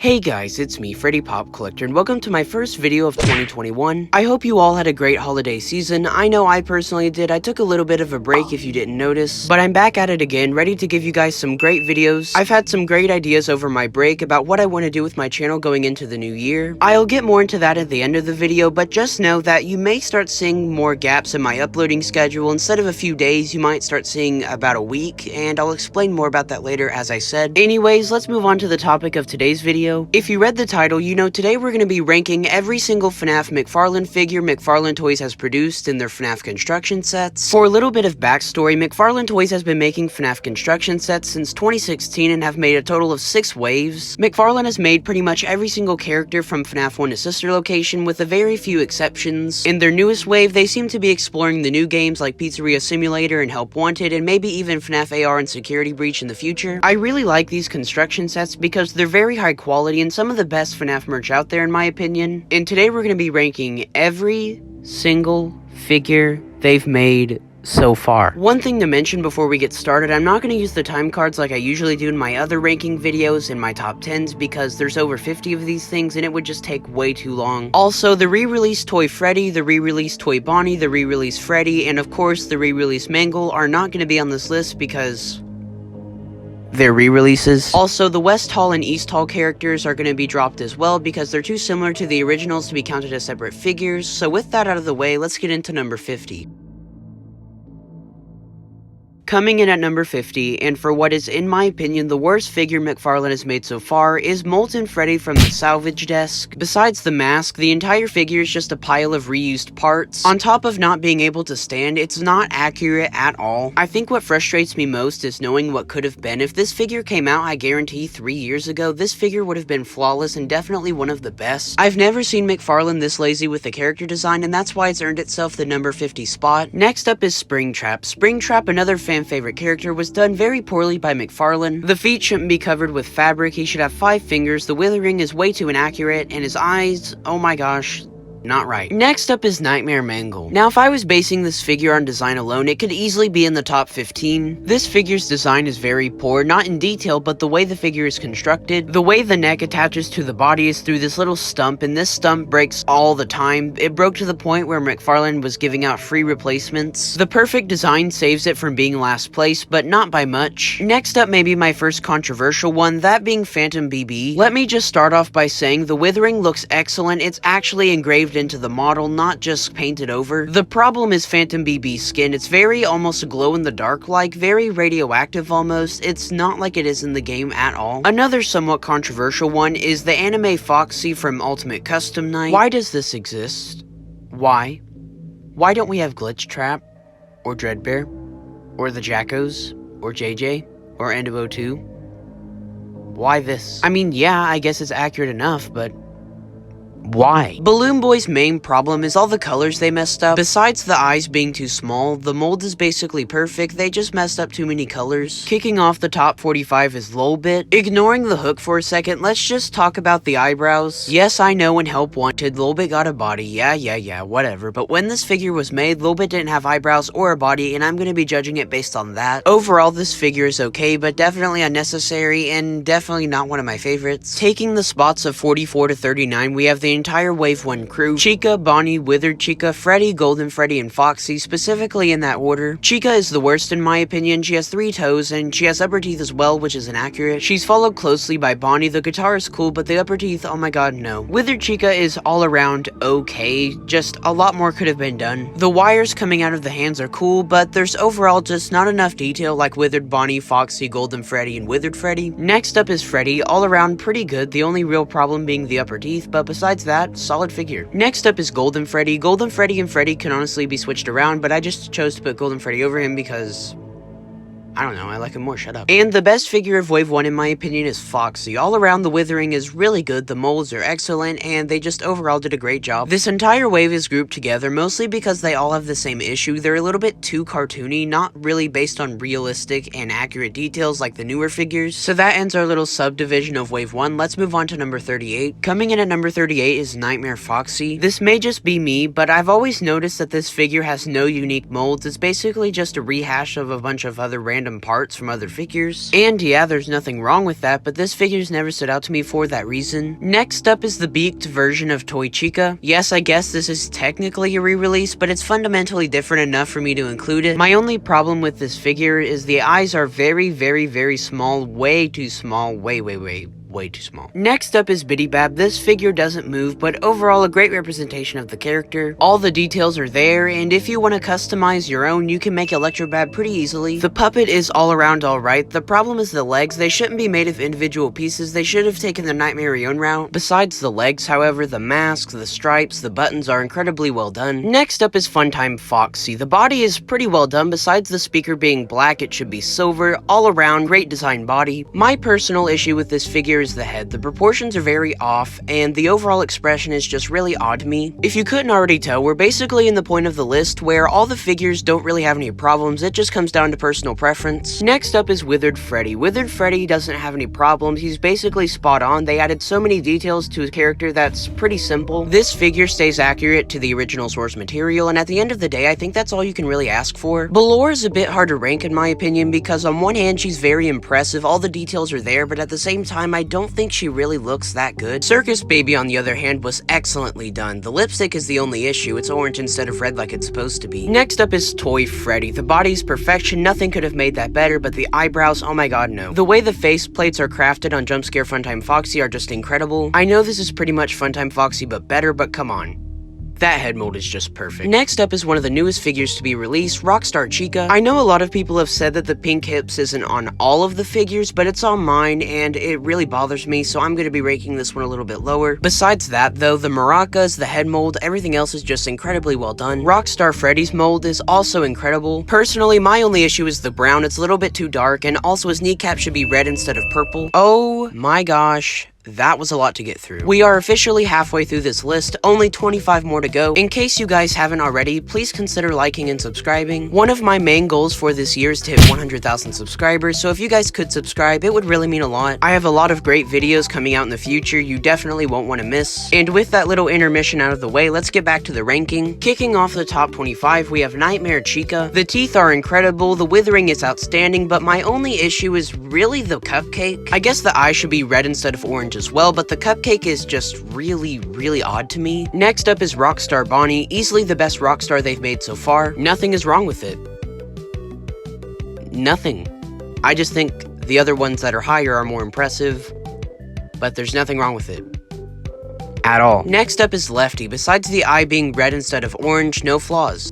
Hey guys, it's me, Freddy Pop Collector, and welcome to my first video of 2021. I hope you all had a great holiday season. I know I personally did. I took a little bit of a break if you didn't notice, but I'm back at it again, ready to give you guys some great videos. I've had some great ideas over my break about what I want to do with my channel going into the new year. I'll get more into that at the end of the video, but just know that you may start seeing more gaps in my uploading schedule. Instead of a few days, you might start seeing about a week, and I'll explain more about that later, as I said. Anyways, let's move on to the topic of today's video. If you read the title, you know today we're going to be ranking every single Fnaf Mcfarlane figure Mcfarlane Toys has produced in their Fnaf construction sets. For a little bit of backstory, Mcfarlane Toys has been making Fnaf construction sets since 2016 and have made a total of 6 waves. Mcfarlane has made pretty much every single character from Fnaf 1 to Sister Location with a very few exceptions. In their newest wave, they seem to be exploring the new games like Pizzeria Simulator and Help Wanted, and maybe even Fnaf AR and Security Breach in the future. I really like these construction sets because they're very high quality and some of the best Fnaf merch out there in my opinion. And today we're going to be ranking every single figure they've made so far. One thing to mention before we get started, I'm not going to use the time cards like I usually do in my other ranking videos in my top 10s because there's over 50 of these things and it would just take way too long. Also, the re-released toy Freddy, the re-released toy Bonnie, the re-released Freddy, and of course the re-released Mangle are not going to be on this list because they're re-releases. Also, the West Hall and East Hall characters are going to be dropped as well because they're too similar to the originals to be counted as separate figures. So with that out of the way, let's get into number 50. Coming in at number 50, and for what is, in my opinion, the worst figure Mcfarlane has made so far, is Molten Freddy from the salvage desk. Besides the mask, the entire figure is just a pile of reused parts. On top of not being able to stand, it's not accurate at all. I think what frustrates me most is knowing what could have been. If this figure came out, I guarantee 3 years ago, this figure would have been flawless and definitely one of the best. I've never seen Mcfarlane this lazy with the character design, and that's why it's earned itself the number 50 spot. Next up is Springtrap. Springtrap, another fan favorite character, was done very poorly by Mcfarlane. The feet shouldn't be covered with fabric, he should have 5 fingers, the withering is way too inaccurate, and his eyes, oh my gosh, not right. Next up is Nightmare Mangle. Now, if I was basing this figure on design alone, it could easily be in the top 15. This figure's design is very poor, not in detail, but the way the figure is constructed. The way the neck attaches to the body is through this little stump, and this stump breaks all the time. It broke to the point where Mcfarlane was giving out free replacements. The perfect design saves it from being last place, but not by much. Next up may be my first controversial one, that being Phantom BB. Let me just start off by saying the withering looks excellent. It's actually engraved into the model, not just painted over. The problem is Phantom BB's skin. It's very almost glow-in-the-dark like, very radioactive almost. It's not like it is in the game at all. Another somewhat controversial one is the anime Foxy from Ultimate Custom Night. Why does this exist? Why? Why don't we have Glitch Trap? Or Fredbear? Or the Jackos? Or JJ? Or Endeavor 2? Why this? I mean, yeah, I guess it's accurate enough, but why? Balloon Boy's main problem is all the colors they messed up. Besides the eyes being too small, the mold is basically perfect, they just messed up too many colors. Kicking off the top 45 is Lolbit. Ignoring the hook for a second, let's just talk about the eyebrows. Yes, I know in Help Wanted, Lolbit got a body, yeah, whatever, but when this figure was made, Lolbit didn't have eyebrows or a body, and I'm gonna be judging it based on that. Overall, this figure is okay, but definitely unnecessary, and definitely not one of my favorites. Taking the spots of 44 to 39, we have the entire Wave 1 crew: Chica, Bonnie, Withered Chica, Freddy, Golden Freddy, and Foxy, specifically in that order. Chica is the worst in my opinion. She has 3 toes, and she has upper teeth as well, which is inaccurate. She's followed closely by Bonnie. The guitar is cool, but the upper teeth, oh my god, no. Withered Chica is all around okay, just a lot more could have been done. The wires coming out of the hands are cool, but there's overall just not enough detail like Withered Bonnie, Foxy, Golden Freddy, and Withered Freddy. Next up is Freddy, all around pretty good, the only real problem being the upper teeth, but besides that, solid figure. Next up is Golden Freddy. Golden Freddy and Freddy can honestly be switched around, but I just chose to put Golden Freddy over him because I don't know, I like him more, shut up. And the best figure of Wave 1 in my opinion is Foxy. All around the withering is really good, the molds are excellent, and they just overall did a great job. This entire wave is grouped together mostly because they all have the same issue. They're a little bit too cartoony, not really based on realistic and accurate details like the newer figures. So that ends our little subdivision of Wave 1. Let's move on to number 38. Coming in at number 38 is Nightmare Foxy. This may just be me, but I've always noticed that this figure has no unique molds. It's basically just a rehash of a bunch of other random random parts from other figures. And yeah, there's nothing wrong with that, but this figure's never stood out to me for that reason. Next up is the beaked version of Toy Chica. Yes, I guess this is technically a re-release, but it's fundamentally different enough for me to include it. My only problem with this figure is the eyes are very, very, very small, way too small, way too small. Next up is Biddy Bab. This figure doesn't move, but overall a great representation of the character. All the details are there, and if you want to customize your own, you can make Electrobab pretty easily. The puppet is all around alright. The problem is the legs. They shouldn't be made of individual pieces. They should have taken the Night Marion route. Besides the legs, however, the masks, the stripes, the buttons are incredibly well done. Next up is Funtime Foxy. The body is pretty well done. Besides the speaker being black, it should be silver. All around, great design body. My personal issue with this figure is the head. The proportions are very off, and the overall expression is just really odd to me. If you couldn't already tell, we're basically in the point of the list where all the figures don't really have any problems. It just comes down to personal preference. Next up is Withered Freddy. Withered Freddy doesn't have any problems. He's basically spot on. They added so many details to his character that's pretty simple. This figure stays accurate to the original source material, and at the end of the day, I think that's all you can really ask for. Balor is a bit hard to rank in my opinion because on one hand, she's very impressive. All the details are there, but at the same time, I don't think she really looks that good. Circus Baby, on the other hand, was excellently done. The lipstick is the only issue. It's orange instead of red like it's supposed to be. Next up is Toy Freddy. The body's perfection. Nothing could have made that better, but the eyebrows, oh my god, no. The way the face plates are crafted on Jumpscare Funtime Foxy are just incredible. I know this is pretty much Funtime Foxy but better, but come on. That head mold is just perfect. Next up is one of the newest figures to be released, Rockstar Chica. I know a lot of people have said that the pink hips isn't on all of the figures, but it's on mine, and it really bothers me, so I'm going to be ranking this one a little bit lower. Besides that, though, the maracas, the head mold, everything else is just incredibly well done. Rockstar Freddy's mold is also incredible. Personally, my only issue is the brown. It's a little bit too dark, and also his kneecap should be red instead of purple. Oh my gosh. That was a lot to get through. We are officially halfway through this list, only 25 more to go. In case you guys haven't already, please consider liking and subscribing. One of my main goals for this year is to hit 100,000 subscribers, so if you guys could subscribe, it would really mean a lot. I have a lot of great videos coming out in the future you definitely won't want to miss. And with that little intermission out of the way, let's get back to the ranking. Kicking off the top 25, we have Nightmare Chica. The teeth are incredible, the withering is outstanding, but my only issue is really the cupcake. I guess the eye should be red instead of orange as well, but the cupcake is just really odd to me. Next up is Rockstar Bonnie, easily the best Rockstar they've made so far. Nothing is wrong with it. Nothing. I just think the other ones that are higher are more impressive, but there's nothing wrong with it. At all. Next up is Lefty. Besides the eye being red instead of orange, no flaws.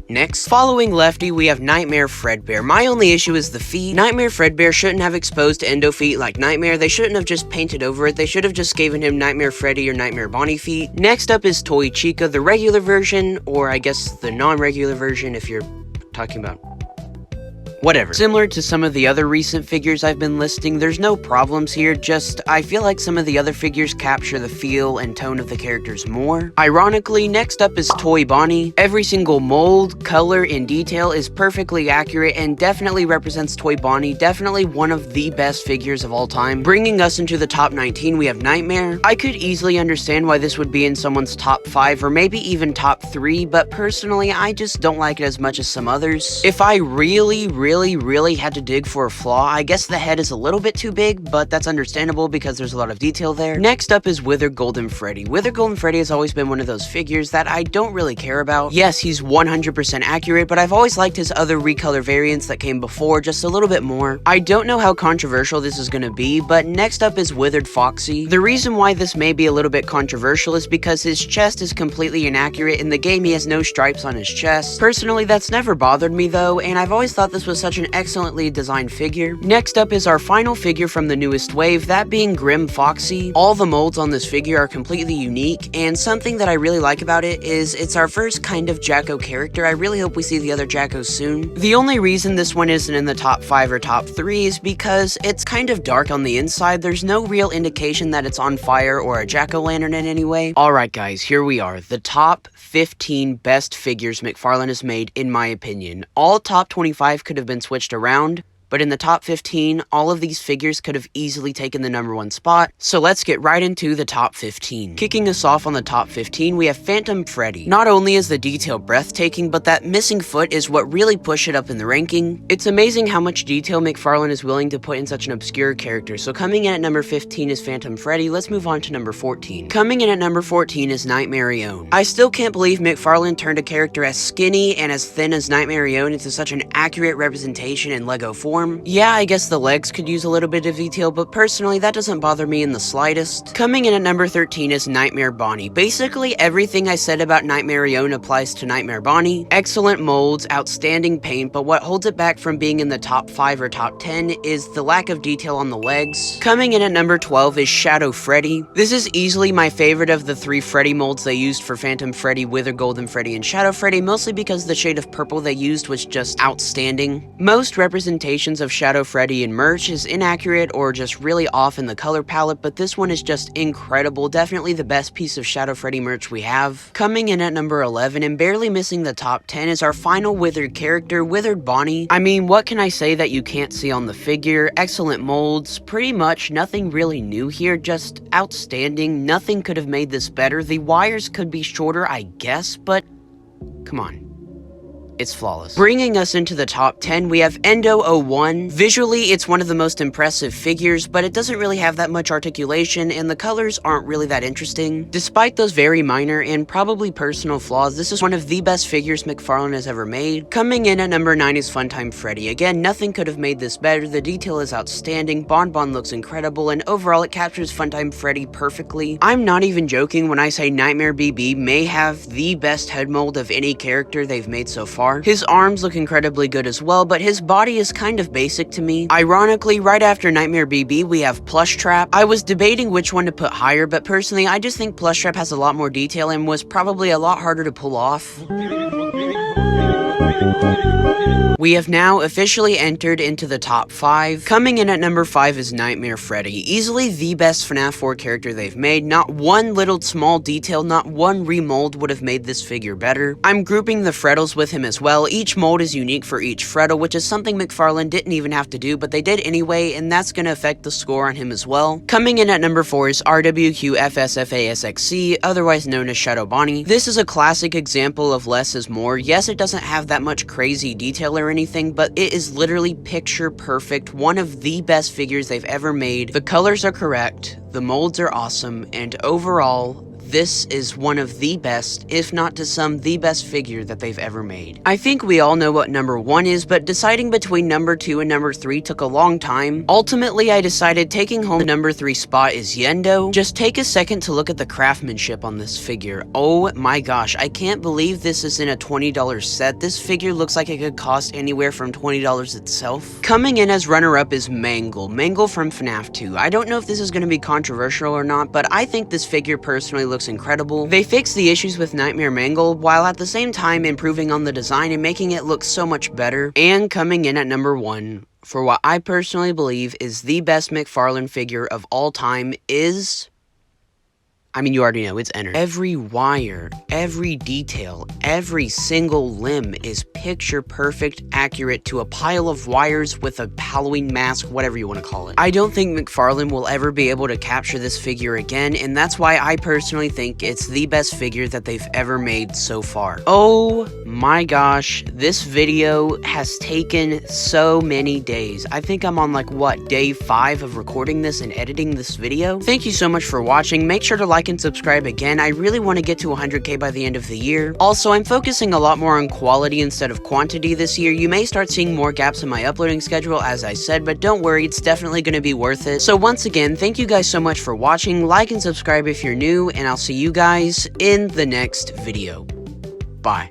Next, following Lefty, we have Nightmare Fredbear. My only issue is the feet. Nightmare Fredbear shouldn't have exposed endo feet like Nightmare. They shouldn't have just painted over it. They should have just given him Nightmare Freddy or Nightmare Bonnie feet. Next up is Toy Chica, the regular version, or I guess the non-regular version if you're talking about whatever. Similar to some of the other recent figures I've been listing, there's no problems here, just I feel like some of the other figures capture the feel and tone of the characters more. Ironically, next up is Toy Bonnie. Every single mold, color, and detail is perfectly accurate and definitely represents Toy Bonnie, definitely one of the best figures of all time. Bringing us into the top 19, we have Nightmare. I could easily understand why this would be in someone's top 5 or maybe even top 3, but personally, I just don't like it as much as some others. If I really had to dig for a flaw, I guess the head is a little bit too big, but that's understandable because there's a lot of detail there. Next up is Withered Freddy. Withered Freddy has always been one of those figures that I don't really care about. Yes, he's 100% accurate, but I've always liked his other recolor variants that came before just a little bit more. I don't know how controversial this is going to be, but next up is Withered Foxy. The reason why this may be a little bit controversial is because his chest is completely inaccurate. In the game, he has no stripes on his chest. Personally, that's never bothered me though, and I've always thought this was such an excellently designed figure. Next up is our final figure from the newest wave, that being Grim Foxy. All the molds on this figure are completely unique, and something that I really like about it is it's our first kind of Jacko character. I really hope we see the other Jackos soon. The only reason this one isn't in the top 5 or top 3 is because it's kind of dark on the inside. There's no real indication that it's on fire or a jack-o'-lantern in any way. Alright guys, here we are. The top 15 best figures Mcfarlane has made in my opinion. All top 25 could have been switched around, but in the top 15, all of these figures could have easily taken the number 1 spot, so let's get right into the top 15. Kicking us off on the top 15, we have Funtime Freddy. Not only is the detail breathtaking, but that missing foot is what really pushed it up in the ranking. It's amazing how much detail Mcfarlane is willing to put in such an obscure character, so coming in at number 15 is Funtime Freddy. Let's move on to number 14. Coming in at number 14 is Marion. I still can't believe Mcfarlane turned a character as skinny and as thin as Marion into such an accurate representation in Lego form. Yeah, I guess the legs could use a little bit of detail, but personally that doesn't bother me in the slightest. Coming in at number 13 is Bonnie. Basically everything I said about Marion applies to Bonnie. Excellent molds, outstanding paint, but what holds it back from being in the top 5 or top 10 is the lack of detail on the legs. Coming in at number 12 is Shadow Freddy. This is easily my favorite of the 3 Freddy molds they used for Funtime Freddy, Withered Golden Freddy, and Shadow Freddy, mostly because the shade of purple they used was just outstanding. Most representations of Shadow Freddy in merch is inaccurate or just really off in the color palette, but this one is just incredible, definitely the best piece of Shadow Freddy merch we have. Coming in at number 11 and barely missing the top 10 is our final Withered character, Withered Bonnie. I mean, what can I say that you can't see on the figure? Excellent molds, pretty much nothing really new here, just outstanding. Nothing could have made this better. The wires could be shorter, I guess, but come on. It's flawless. Bringing us into the top 10, we have Endo-01. Visually, it's one of the most impressive figures, but it doesn't really have that much articulation, and the colors aren't really that interesting. Despite those very minor and probably personal flaws, this is one of the best figures Mcfarlane has ever made. Coming in at number 9 is Funtime Freddy. Again, nothing could have made this better. The detail is outstanding, Bonbon looks incredible, and overall it captures Funtime Freddy perfectly. I'm not even joking when I say Nightmare BB may have the best head mold of any character they've made so far. His arms look incredibly good as well, but his body is kind of basic to me. Ironically, right after Nightmare BB, we have Plush Trap. I was debating which one to put higher, but personally, I just think Plush Trap has a lot more detail and was probably a lot harder to pull off. We have now officially entered into the top 5. Coming in at number 5 is Nightmare Freddy. Easily the best FNAF 4 character they've made. Not one little small detail, not one remold would have made this figure better. I'm grouping the Freddles with him as well. Each mold is unique for each Freddle, which is something Mcfarlane didn't even have to do, but they did anyway, and that's going to affect the score on him as well. Coming in at number 4 is RWQFSFASXC, otherwise known as Shadow Bonnie. This is a classic example of less is more. Yes, it doesn't have that much crazy detail or anything, but it is literally picture perfect, one of the best figures they've ever made. The colors are correct, the molds are awesome, and overall, this is one of the best, if not to some, the best figure that they've ever made. I think we all know what number 1 is, but deciding between number 2 and number 3 took a long time. Ultimately, I decided taking home the number 3 spot is Yendo. Just take a second to look at the craftsmanship on this figure. Oh my gosh, I can't believe this is in a $20 set. This figure looks like it could cost anywhere from $20 itself. Coming in as runner-up is Mangle. Mangle from FNAF 2. I don't know if this is going to be controversial or not, but I think this figure personally looks incredible. They fixed the issues with Nightmare Mangle while at the same time improving on the design and making it look so much better. And coming in at number 1 for what I personally believe is the best Mcfarlane figure of all time is... I mean, you already know, it's Enter. Every wire, every detail, every single limb is picture perfect, accurate to a pile of wires with a Halloween mask, whatever you want to call it. I don't think Mcfarlane will ever be able to capture this figure again, and that's why I personally think it's the best figure that they've ever made so far. Oh my gosh, this video has taken so many days. I think I'm on like, what, day 5 of recording this and editing this video? Thank you so much for watching. Make sure to like and subscribe again. I really want to get to 100k by the end of the year. Also, I'm focusing a lot more on quality instead of quantity this year. You may start seeing more gaps in my uploading schedule, as I said, but don't worry, it's definitely going to be worth it. So once again, thank you guys so much for watching. Like and subscribe if you're new, and I'll see you guys in the next video. Bye.